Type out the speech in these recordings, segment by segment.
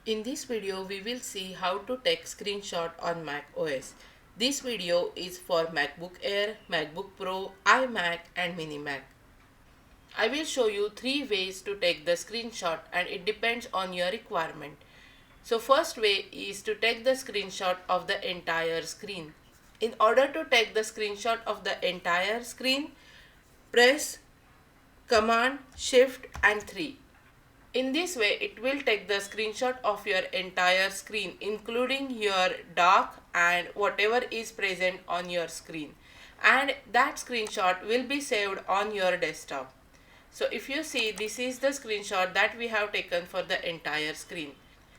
In this video, we will see how to take screenshot on Mac OS. This video is for MacBook Air, MacBook Pro, iMac and Mini Mac. I will show you 3 ways to take the screenshot and it depends on your requirement. So first way is to take the screenshot of the entire screen. In order to take the screenshot of the entire screen, press Command Shift and 3. In this way, it will take the screenshot of your entire screen, including your dock and whatever is present on your screen. And that screenshot will be saved on your desktop. So if you see, this is the screenshot that we have taken for the entire screen.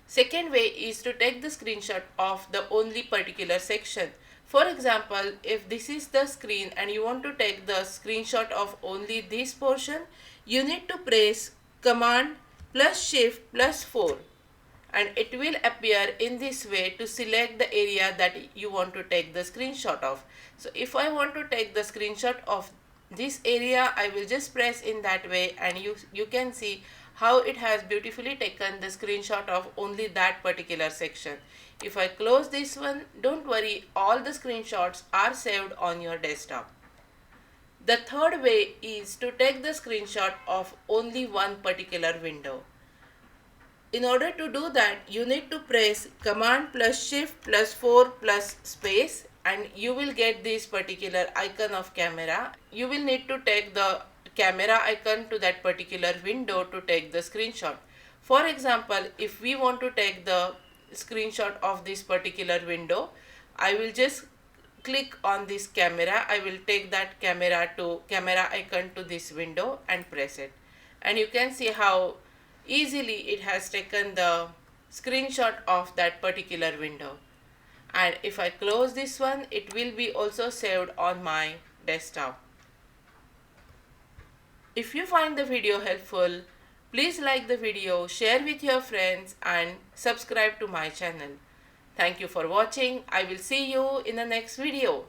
Second way is to take the screenshot of the only particular section. For example, if this is the screen and you want to take the screenshot of only this portion, you need to press Command plus Shift plus 4 and it will appear in this way to select the area that you want to take the screenshot of. So if I want to take the screenshot of this area, I will just press in that way and you can see how it has beautifully taken the screenshot of only that particular section. If I close this one, don't worry, all the screenshots are saved on your desktop. The third way is to take the screenshot of only one particular window. In order to do that, you need to press Command plus Shift plus 4 plus space and you will get this particular icon of camera. You will need to take the camera icon to that particular window to take the screenshot. For example, if we want to take the screenshot of this particular window, I will just click on this camera. I will take that camera icon to this window and press it. And you can see how easily it has taken the screenshot of that particular window. And if I close this one, it will be also saved on my desktop. If you find the video helpful, please like the video, share with your friends and subscribe to my channel. Thank you for watching. I will see you in the next video.